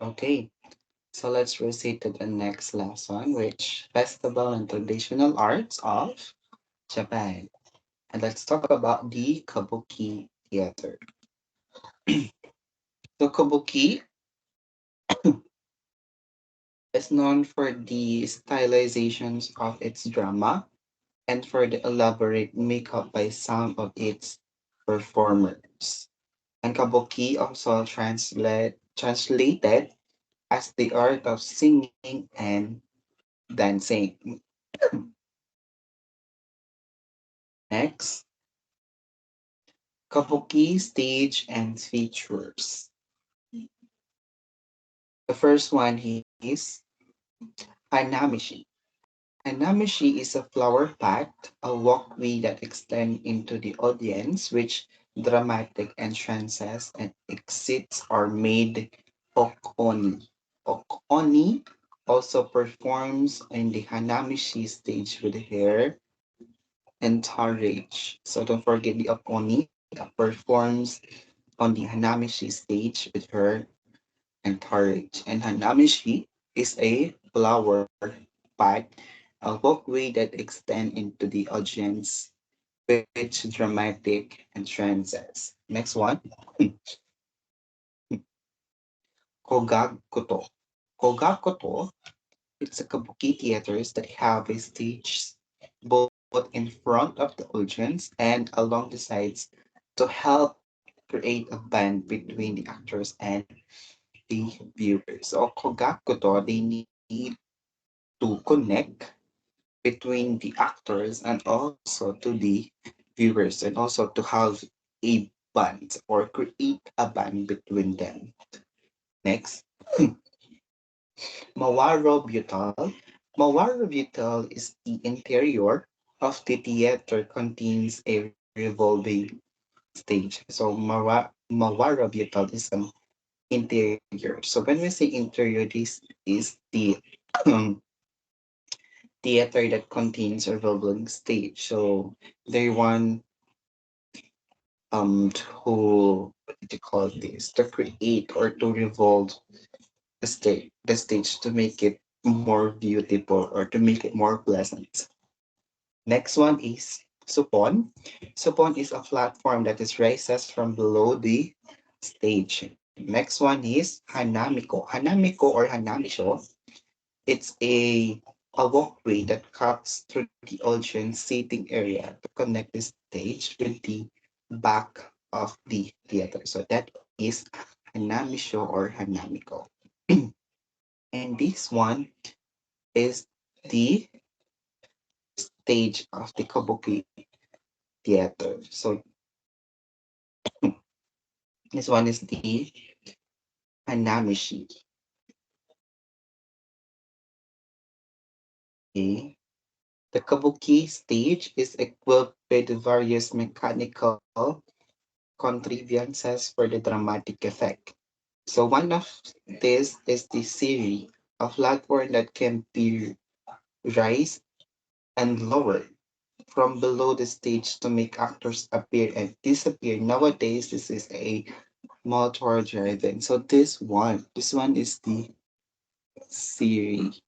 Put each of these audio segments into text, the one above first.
Okay, so let's proceed to the next lesson, which Festival and Traditional Arts of Japan. And let's talk about the Kabuki Theater. So Kabuki is known for the stylizations of its drama and for the elaborate makeup by some of its performers. And Kabuki also translated as the art of singing and dancing. Next, Kabuki stage and features. The first one is Hanamishi. Hanamishi is a flower path, a walkway that extends into the audience, which dramatic entrances and exits are made okoni. Okoni also performs in the Hanamishi stage with her entourage. So don't forget the okoni performs on the Hanamishi stage with her encourage. And Hanamishi is a flower path, a walkway that extends into the audience, which dramatic entrances. Next one, Kogakuto. Kogakuto, it's a kabuki theaters that have a stage both in front of the audience and along the sides to help create a band between the actors and the viewers. So Kogakuto, they need to connect between the actors and also to the viewers and also to have a band or create a band between them. Next, Mawaro Butal. Mawaro Butal is the interior of the theater contains a revolving stage. So Mawaro Butal is an interior. So when we say interior, this is the theater that contains a revolving stage. So they want to what did you call this? To create or to revolve the stage to make it more beautiful or to make it more pleasant. Next one is Supon. Supon is a platform that is rises from below the stage. Next one is Hanamiko. Hanamiko or Hanamisho. It's a walkway that cuts through the audience seating area to connect the stage with the back of the theater. So that is Hanamisho or Hanamiko. And this one is the stage of the Kabuki theater. So this one is the Hanamishi. Okay. The Kabuki stage is equipped with various mechanical contrivances for the dramatic effect. So one of this is the series of platform that can be raised and lowered from below the stage to make actors appear and disappear. Nowadays, this is a motor driven. So this one is the series.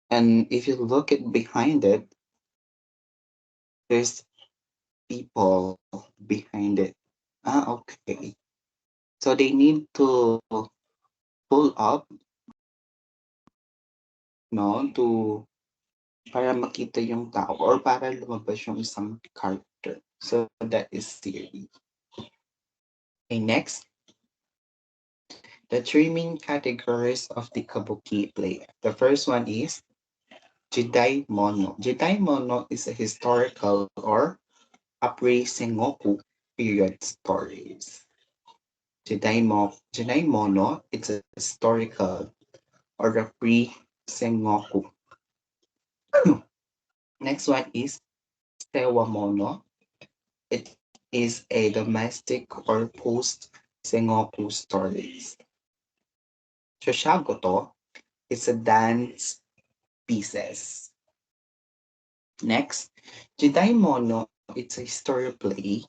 And if you look at behind it, there's people behind it. Ah, okay. So they need to pull up, no, para makita yung tao or para lumabas yung isang character. So that is series. Okay, next, the three main categories of the kabuki play. The first one is Jidai Mono. Jidai Mono is a historical or April Sengoku period stories. Jidai Mono, it's a historical or a pre-Sengoku. Next one is Sewa Mono. It is a domestic or post-Sengoku stories. Shoshagoto is a dance pieces. Next, Jidai Mono, it's a story play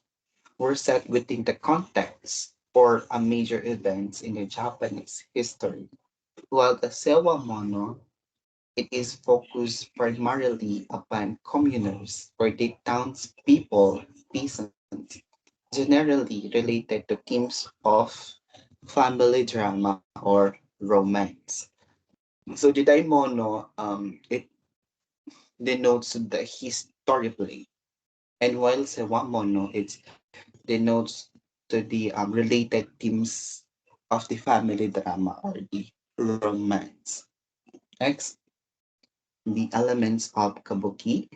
were set within the context. or a major events in the Japanese history. While the Sewa Mono, it is focused primarily upon communers or the townspeople, peasants, generally related to themes of family drama or romance. So the daimono, it denotes the history play, and while sewamono, it denotes to the related themes of the family drama or the romance. Next, the elements of kabuki.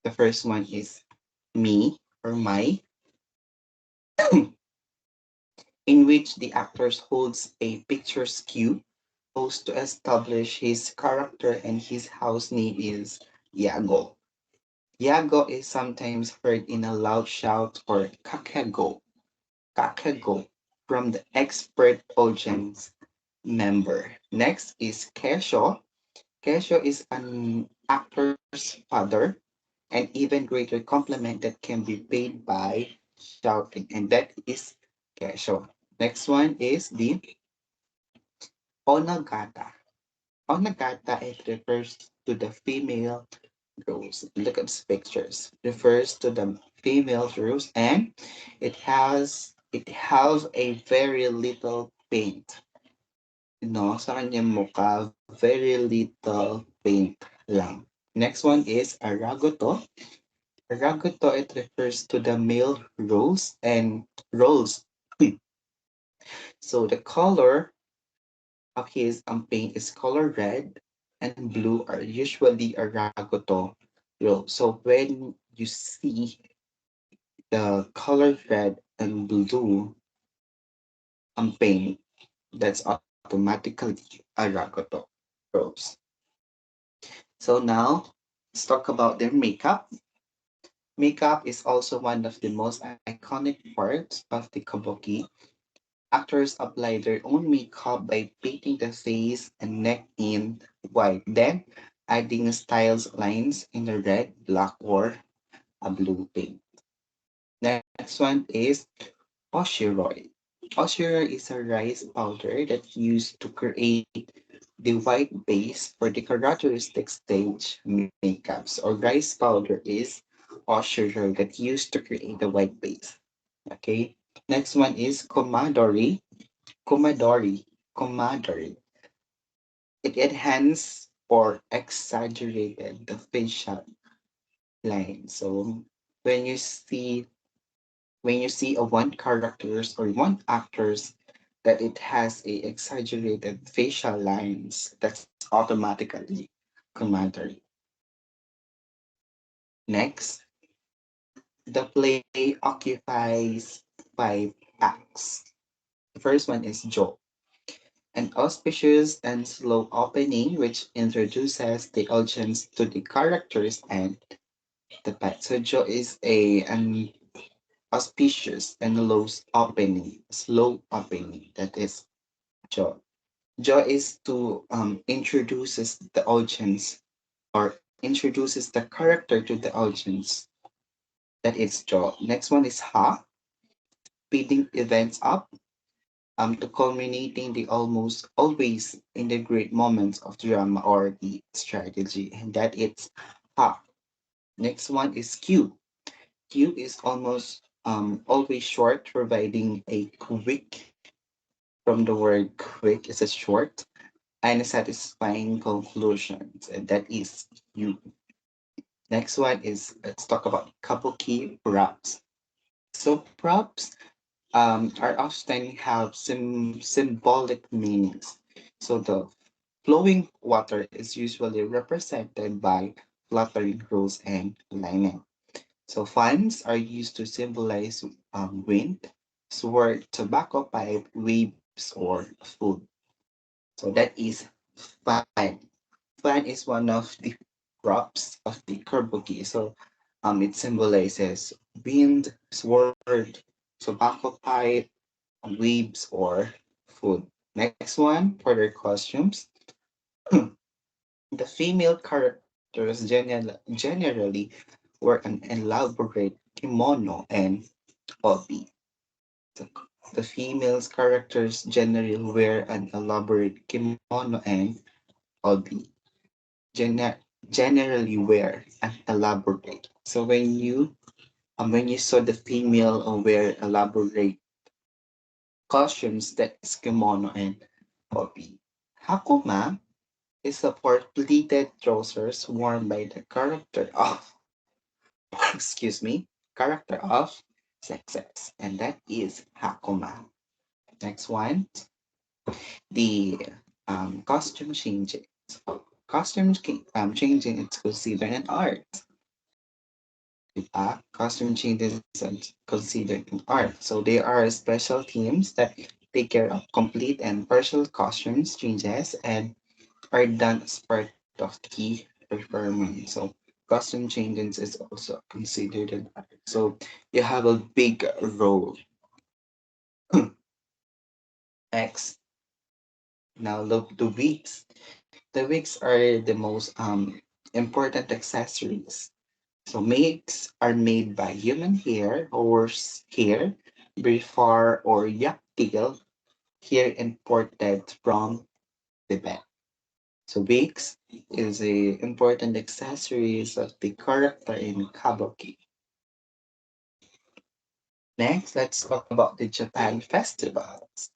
The first one is me or my, in which the actor holds a picture's cue supposed to establish his character, and his house name is Yago. Yago is sometimes heard in a loud shout or kakego from the expert audience member. Next is Kesho. Kesho is an actor's father, and even greater compliment that can be paid by shouting, and that is Kesho. Next one is the Onagata. Onagata, it refers to the female rose. Look at these pictures. Refers to the female rose, and it has a very little paint. No, sa kanyang mukha, very little paint lang. Next one is Aragoto. Aragoto, it refers to the male rose and rose. So the color of his paint is color red and blue are usually Aragoto rose. So when you see the color red and blue paint, that's automatically Aragoto rose. So now let's talk about their makeup. Makeup is also one of the most iconic parts of the kabuki. Actors apply their own makeup by painting the face and neck in white, then adding styles lines in the red, black, or a blue paint. Next one is Oshiroi. Oshiroi is a rice powder that's used to create the white base for the characteristic stage makeups, or rice powder is Oshiroi that used to create the white base. Okay. Next one is Komadori. Komadori. Komadori. It enhances or exaggerated the facial line. So when you see when you see a one characters or one actors that it has a exaggerated facial lines, that's automatically Komadori. Next, the play occupies five acts. The first one is Joe, an auspicious and slow opening which introduces the audience to the characters and the pet. So Joe is an auspicious and slow opening. That is Joe. Joe is to introduces the audience or introduces the character to the audience. That is Joe. Next one is Ha, speeding events up to culminating the almost always in the great moments of drama or the strategy, and that it's Ha. Next one is Q. Q is almost always short, providing a quick from the word quick is a short and a satisfying conclusions, and that is Q. Next one is let's talk about kabuki props. So props are often have symbolic meanings. So the flowing water is usually represented by fluttering rose and lightning. So fans are used to symbolize wind, sword, tobacco pipe, waves, or food. So that is fan. Fan is one of the props of the kabuki. So it symbolizes wind, sword, tobacco pipe, waves, or food. Next one for their costumes. The female characters generally wear an elaborate kimono and obi. The female's characters generally wear an elaborate kimono and obi. Gener- Generally wear an elaborate. So when you saw the female wear elaborate costumes, that is kimono and obi. Hakuma is a pleated trousers worn by the character of excuse me, character of sexes, and that is Hakuma. Next one, the costume changing. Changing is considered an art. Costume changes is considered an art. So there are special teams that take care of complete and partial costumes changes and are done as part of the performance. So costume changes is also considered an art. So you have a big role. Next, now look the wigs. The wigs are the most important accessories. So wigs are made by human hair, horse hair, beef fur, or yak tail, hair imported from Tibet. So wigs is a important accessories of the character in kabuki. Next, let's talk about the Japan festivals.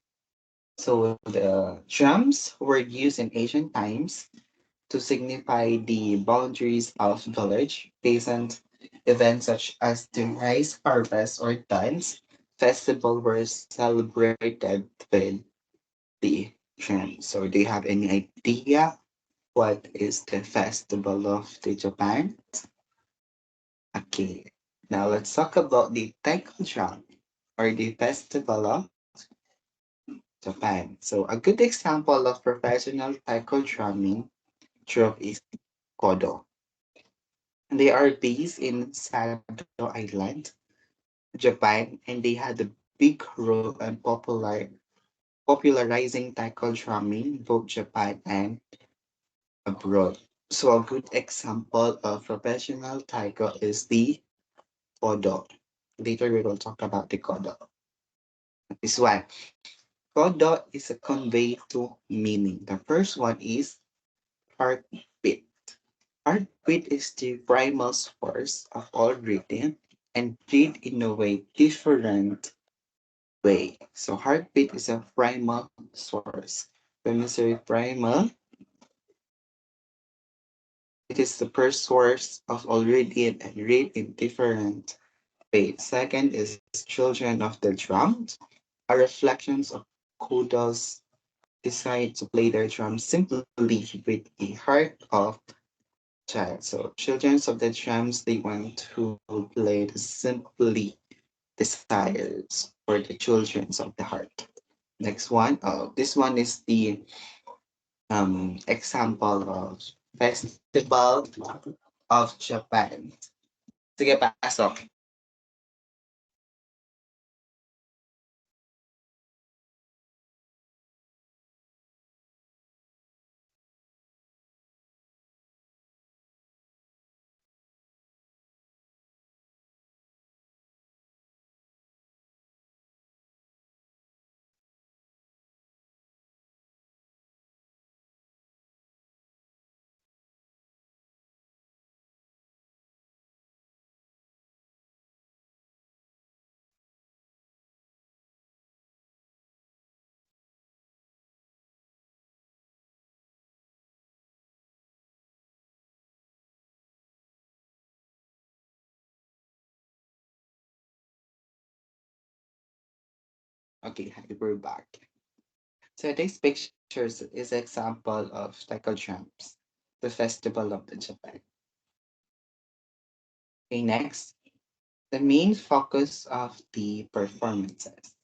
So the drums were used in ancient times to signify the boundaries of village peasant events such as the rice harvest or dance festival were celebrated with the drums. So do you have any idea what is the festival of the Japan? Okay, now let's talk about the Taiko drum or the festival of Japan. So a good example of professional taiko drumming troupe is Kodo. They are based in Sado Island, Japan, and they had a big role in popularizing taiko drumming both Japan and abroad. So a good example of professional taiko is the Kodo. Later we will talk about the Kodo. This one. Kodo is a convey to meaning. The first one is heartbeat. Heartbeat is the primal source of all breathing and breathe in a way different way. So heartbeat is a primal source. When we say primal, it is the first source of all radiant and read in different ways. Second is children of the drums, are reflections of Kodo's decide to play their drums simply with the heart of child. So children of the drums they want to play the simply desires for the children of the heart. Next one, this one is the example of festival of Japan. Sige, pasok. Okay, hi, we're back. So this pictures is example of Taiko drums, the festival of the Japan. Okay, next, the main focus of the performances.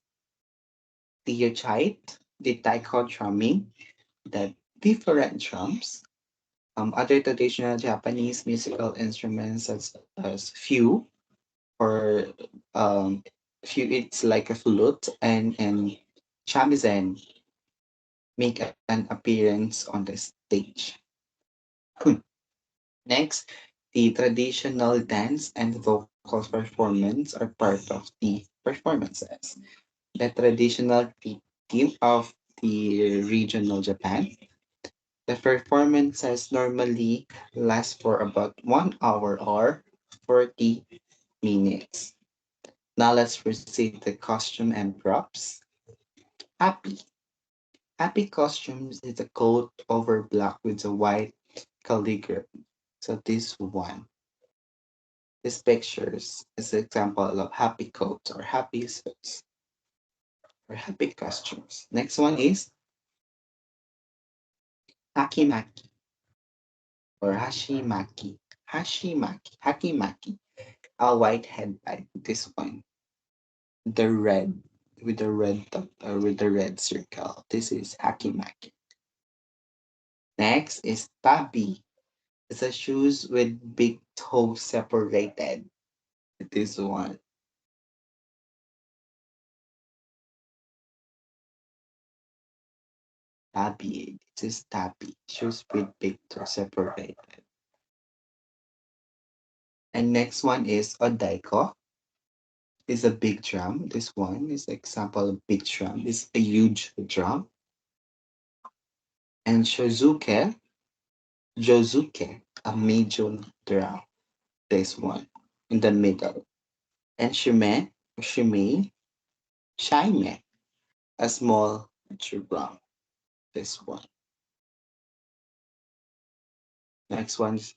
The Yochite, the Taiko drumming, the different drums, other traditional Japanese musical instruments such as fugue or um, fugue, it's like a flute and shamisen make an appearance on the stage. Next, the traditional dance and vocal performance are part of the performances. the traditional theme of the regional Japan. The performances normally last for about 1 hour or 40 minutes. Now let's proceed to costume and props. Happy. Happy costumes is a coat over black with a white calligraphy. So this one, this pictures is an example of happy coats or happy suits or happy costumes. Next one is hakimaki or hashimaki. Hashimaki, hakimaki, a white headband. This one, the red with the red dot or with the red circle. This is hakimaki. Next is tabi. It's a shoes with big toes separated. This one. Tabi. This is tabi. Shoes with big toes separated. And next one is odaiko. Is a big drum. This one is example of big drum. It's a huge drum. And shozuke, jozuke, a medium drum. This one in the middle. And shime, shime, a small drum. This one. Next one's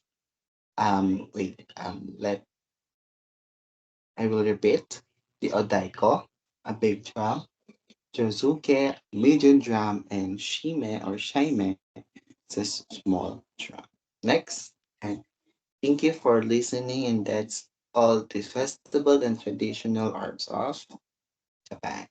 let I will repeat. The odaiko, a big drum, jozuke, medium drum, and shime, it's a small drum. Next, and thank you for listening, and that's all the festival and traditional arts of Japan.